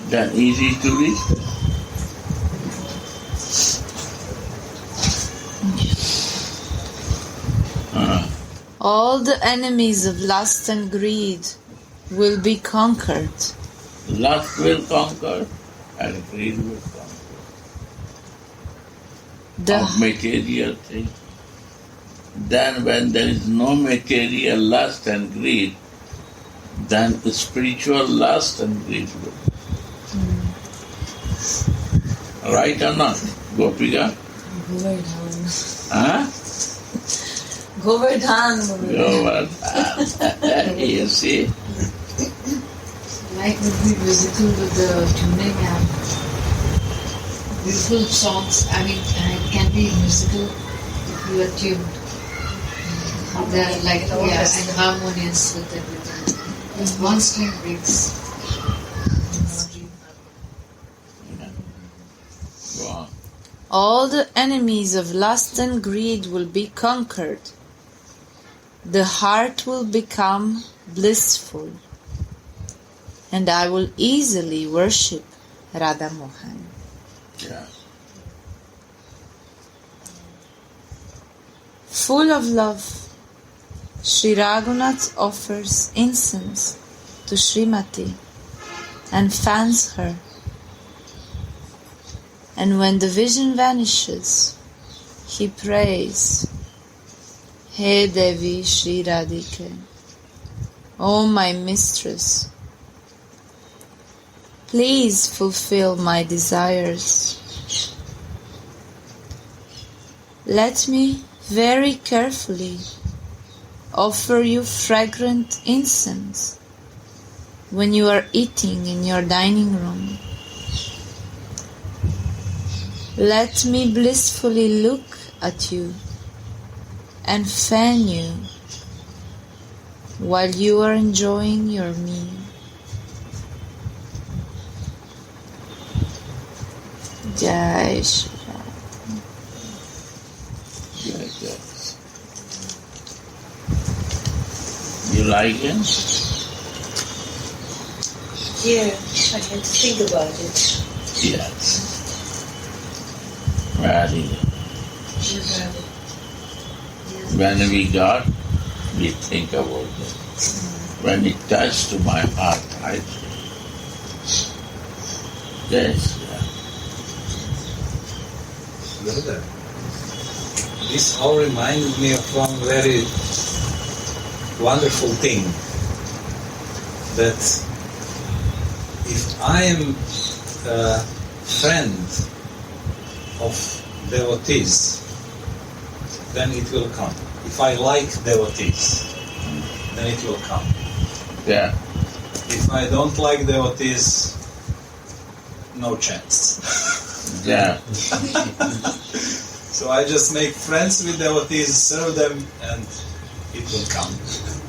then easy to reach there. All the enemies of lust and greed will be conquered. Lust will conquer and greed will conquer. Of material things. Then when there is no material lust and greed, then the spiritual lust and greed will. Right or not, Gopika? Govardhan. Huh? Govardhan. Govardhan. You see? Life would be musical with the tuning and beautiful songs. I mean, it can be musical if you are tuned. They're like, and harmonious with everything. If one string breaks, Go on. All the enemies of lust and greed will be conquered. The heart will become blissful, and I will easily worship Radha Mohan. Yeah. Full of love, Sri Raghunath offers incense to Srimati and fans her. And when the vision vanishes, he prays, Hey Devi Sri Radhike, O my mistress, please fulfill my desires. Let me very carefully offer you fragrant incense when you are eating in your dining room. Let me blissfully look at you and fan you while you are enjoying your meal. Jai Shri Ram. Yes. You like it? Yeah, I had to think about it. Yes. Very good. When we got, we think about it. When it touched to my heart, I say, yes. Brother, this all reminded me of one very wonderful thing, that if I am a friend of devotees, then it will come. If I like devotees, then it will come. Yeah. If I don't like devotees, no chance. Yeah. So I just make friends with devotees, serve them, and it will come.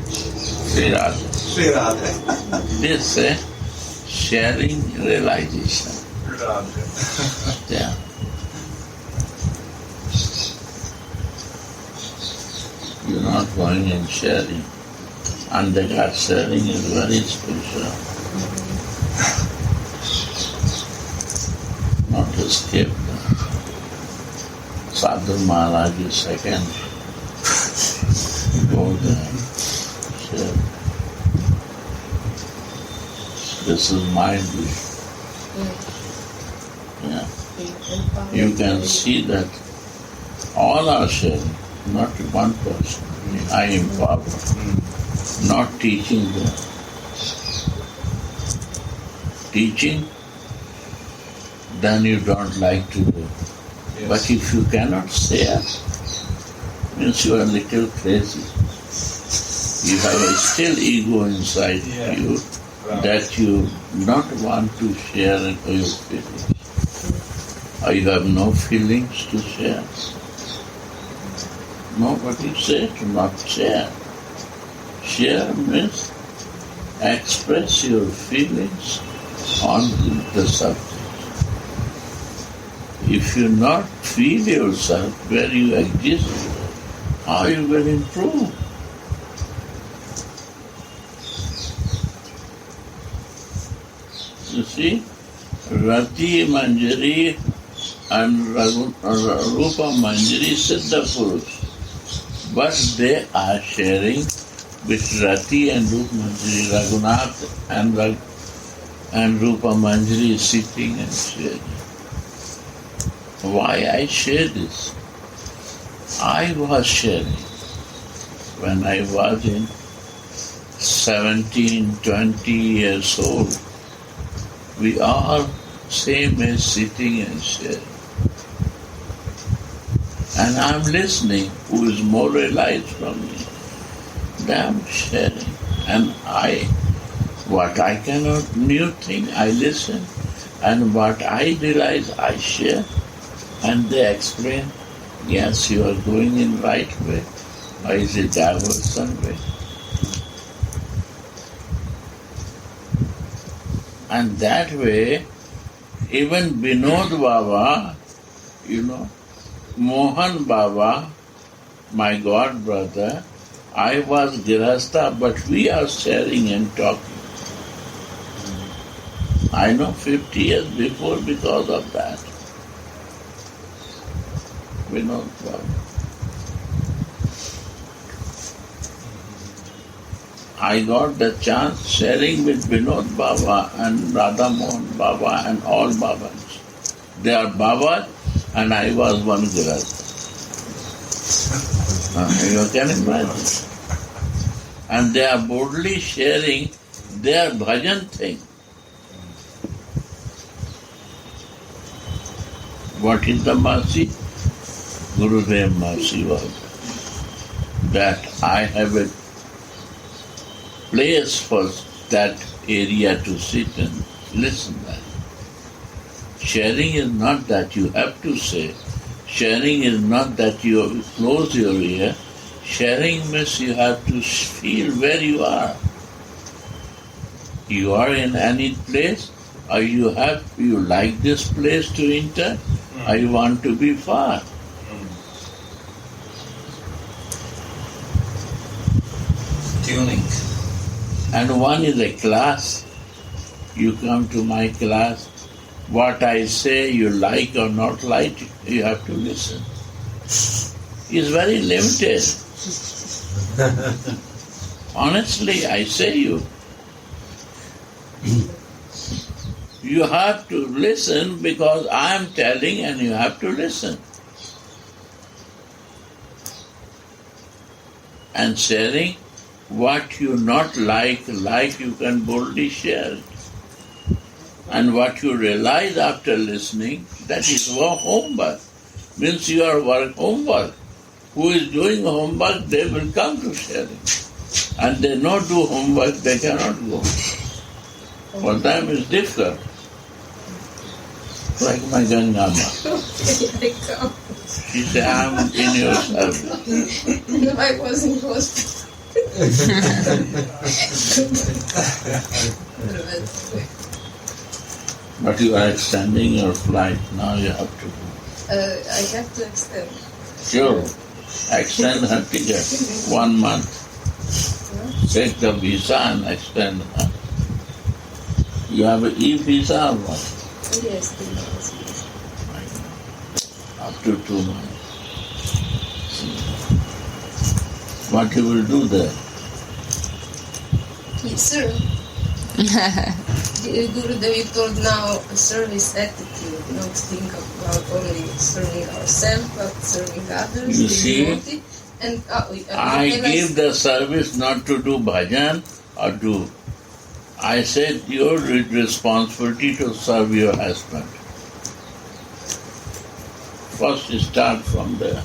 Sri Radha. Sri Radha. This sharing realization. Radha. Yeah. You're not going and sharing. Undercut sharing is very special. Not to skip. Sadhu Maharaj is second. Go there. Share. This is my wish. Yeah. You can see that all are sharing, not one person. I empower, not teaching them. Teaching, then you don't like to do. Yes. But if you cannot share, means you are a little crazy. You have a still ego inside you that you not want to share your feelings. Or you have no feelings to share. Nobody said to not share. Share means express your feelings on the subject. If you not feel yourself where you exist, how you will improve? You see, Rati Manjari and Rupa Manjari Siddha Purush, but they are sharing with Rati and Rupa Manjari, Raghunath and Rupa Manjari sitting and sharing. Why I share this? I was sharing when I was in 17, 20 years old. We are same as sitting and sharing. And I'm listening, who is more realized from me. I'm sharing. And what I cannot new thing, I listen. And what I realize, I share. And they explain, yes, you are going in right way. Or is it diversion way? And that way, even Vinod Baba, Mohan Baba, my god brother, I was Girasta, but we are sharing and talking. I know 50 years before because of that. Vinod Baba. I got the chance sharing with Vinod Baba and Radha Mohan Baba and all Babas. They are Babas and I was one Girasta. You can imagine. And they are boldly sharing their bhajan thing. What is the mercy? Gurudev mercy was that I have a place for that area to sit and listen that. Sharing is not that you have to say. Sharing is not that you close your ear. Sharing means you have to feel where you are. You are in any place, or you like this place to enter, or you want to be far. Tuning. And one is a class. You come to my class. What I say, you like or not like, you have to listen. It's very limited. Honestly, I say you. You have to listen because I am telling and you have to listen. And sharing what you not like you can boldly share it. And what you realize after listening, that is homework. Means you are homework. Who is doing homework, they will come to sharing. And they not do homework, they cannot go. For them it's difficult. Like my Gangama. She said, I'm in your service. No, I was in hospital. But you are extending your flight, now you have to go. I have to extend. Sure. Extend her ticket 1 month. Take the visa and extend her. You have an e-visa or what? Yes, Up to 2 months. What you will do there? Sir, Gurudev, you told now a service attitude, not think about only serving ourselves, but serving others. You see, devotee. And I give the service not to do bhajan or do. I said your responsibility to serve your husband. First start from there.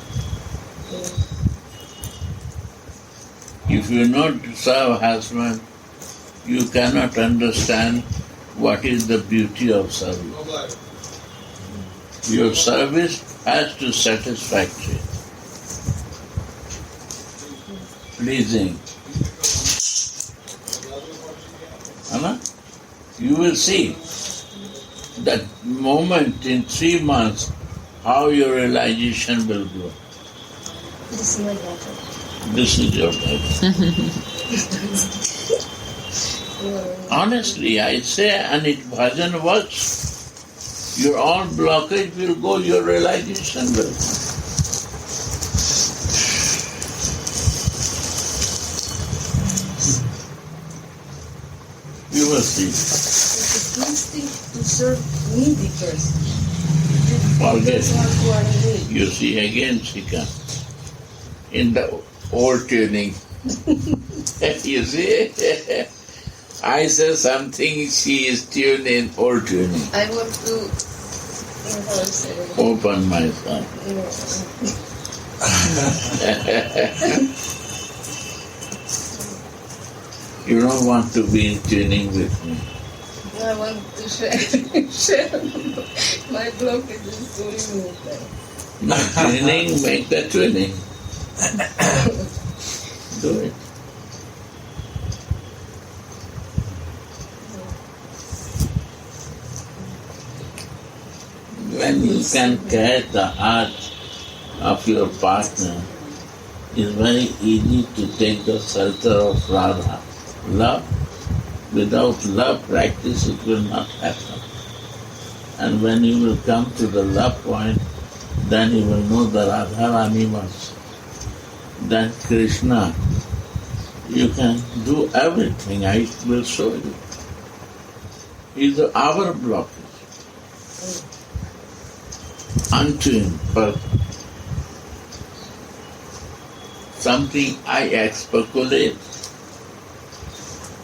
If you not serve husband, you cannot understand what is the beauty of service. Your service has to satisfactory, pleasing. Anna? You will see that moment in 3 months how your realization will grow. This is my daughter. This is your life. Honestly, I say, and it bhajan works. Your all blockage will go, your realization will come. You will see. It's instinct to serve needy person. Forget. Those who are in need. You see again she comes. In the old tuning. You see? I say something, she is tuned in old tuning. I want to Open myself. You don't want to be in tuning with me. I want to share my blockages to remove them. Not tuning, make the tuning. Do it. When you can catch the heart of your partner, it's very easy to take the shelter of Radha. Love. Without love practice, it will not happen. And when you will come to the love point, then you will know the Radharani was. Then Krishna, you can do everything. I will show you. He is our blockage. Unto him, but something I speculate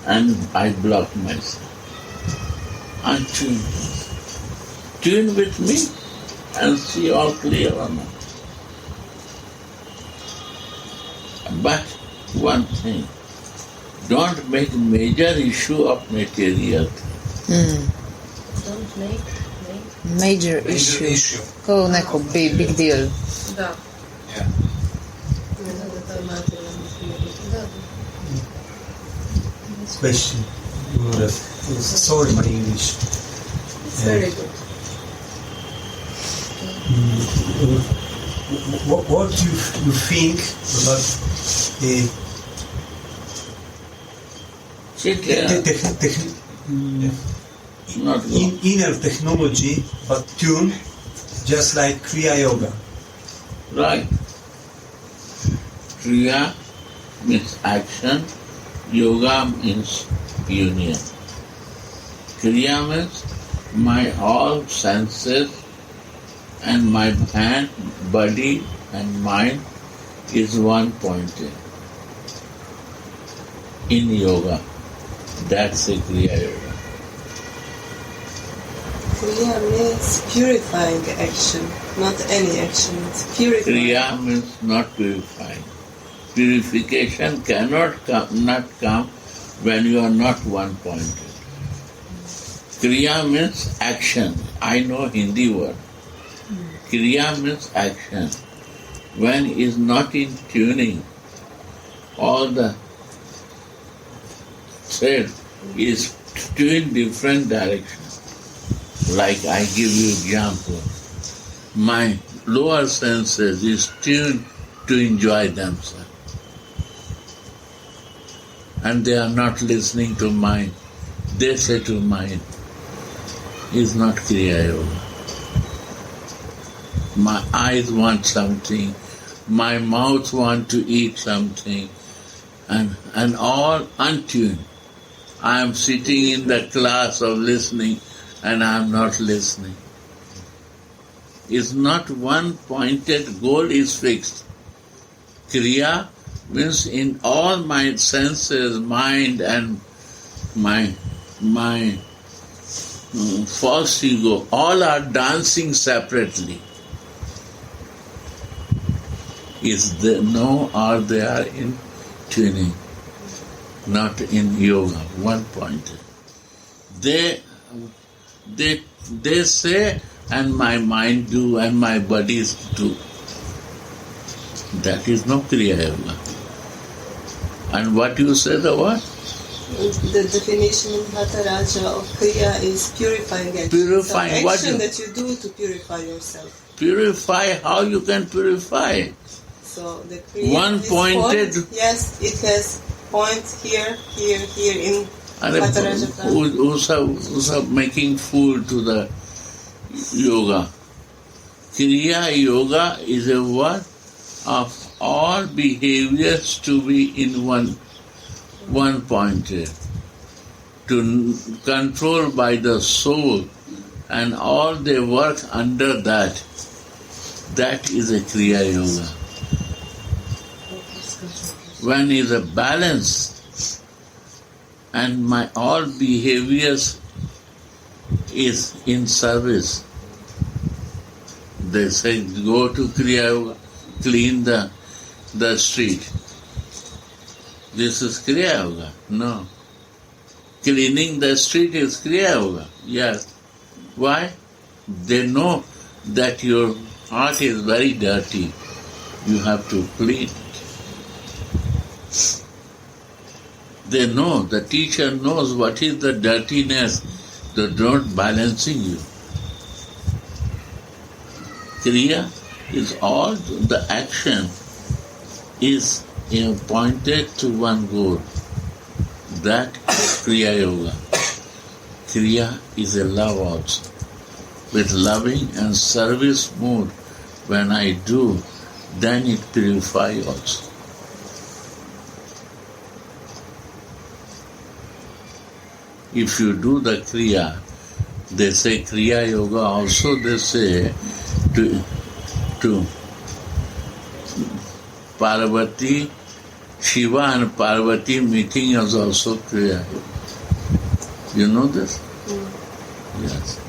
and I block myself. Unto him. Tune with me and see all clear or not. But one thing, don't make major issue of material thing. Don't make Major issue. Kao neko big deal. da. Yeah. Question. Sorry, my English. It's very good. What do you think about Sit there. Not go. inner technology, but tune, just like Kriya Yoga? Right. Kriya means action, yoga means union. Kriya means my all senses and my hand, body and mind is one pointed. In yoga, that's a Kriya Yoga. Kriya means purifying action, not any action. It's purifying. Kriya means not purifying. Purification cannot come when you are not one-pointed. Kriya means action. I know Hindi word. Kriya means action. When is not in tuning, all the thread is tuned different directions. Like I give you example, my lower senses is tuned to enjoy themselves. And they are not listening to mind. They say to mind, is not Kriya Yoga. My eyes want something, my mouth want to eat something, and all untuned. I am sitting in the class of listening and I am not listening. It's not one pointed goal is fixed. Kriya means in all my senses, mind and my false ego, all are dancing separately. Is there no, or they are in tuning, not in yoga, one pointed. They say, and my mind do, and my bodies do. That is no Kriya Yoga. And what you said, the what? The definition in Hatha Raja of Kriya is purifying action. Purifying so what action you- that you do to purify yourself. Purify, how you can purify? So the Kriya One is pointed- point, yes, it has point here in Hatha Raja. Who's making fool to the yoga? Kriya Yoga is a word of all behaviors to be in one pointed, to control by the soul, and all they work under that. That is a Kriya Yoga. When is a balance and my all behaviors is in service. They say go to Kriya Yoga, clean the street. This is Kriya Yoga. No. Cleaning the street is Kriya Yoga. Yes. Why? They know that your heart is very dirty. You have to clean it. They know, the teacher knows what is the dirtiness that not balancing you. Kriya is all the action is pointed to one goal. That is Kriya Yoga. Kriya is a love also. With loving and service mood, when I do, then it purifies also. If you do the Kriya, they say Kriya Yoga also they say to Parvati, Shiva and Parvati meeting is also Kriya Yoga. You know this? Yes.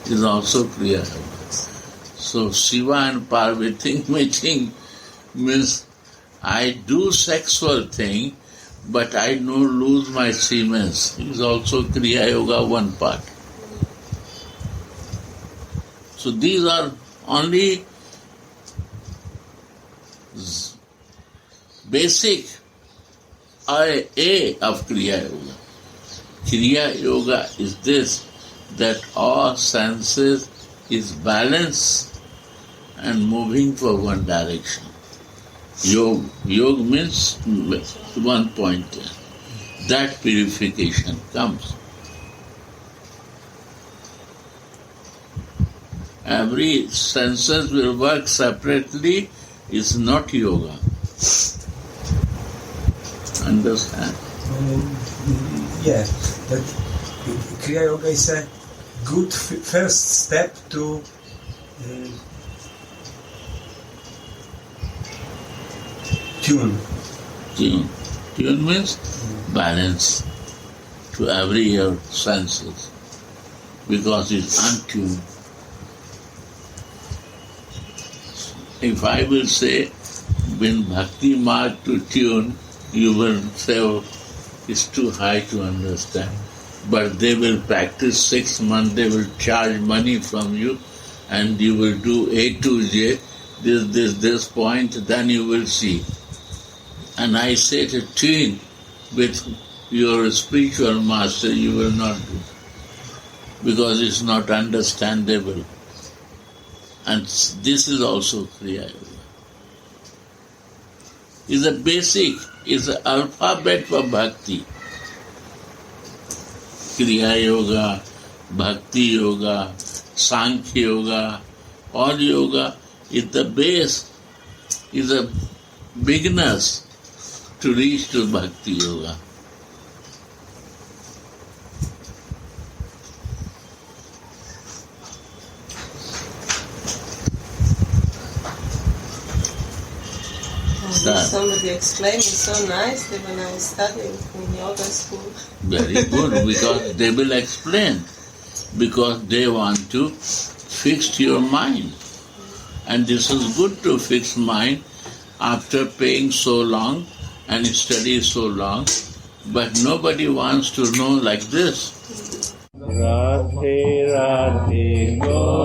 It's also Kriya Yoga. So Shiva and Parvati meeting means I do sexual thing, but I don't lose my Siemens. It's also Kriya Yoga one part. So these are only basic A of Kriya Yoga. Kriya Yoga is this, that all senses is balanced and moving for one direction. Yoga means one point. That purification comes. Every senses will work separately is not yoga. Understand? Yeah, but Kriya Yoga is a good first step to tune. Tune means balance to every your senses, because it's untuned. If I will say, when bhakti mark to tune, you will say, oh, it's too high to understand. But they will practice 6 months, they will charge money from you, and you will do A to J, this point, then you will see. And I say to tune with your spiritual master, you will not do, because it's not understandable. And this is also Kriya Yoga. It's a basic, it's an alphabet for bhakti. Kriya Yoga, Bhakti Yoga, Sankhya Yoga, all yoga is the base, is a beginners to reach to Bhakti Yoga. Somebody explained it so nicely when I was studying in yoga school. Very good, because they will explain. Because they want to fix your mind. And this is good to fix mind after paying so long and study so long. But nobody wants to know like this. Radhe Radhe Go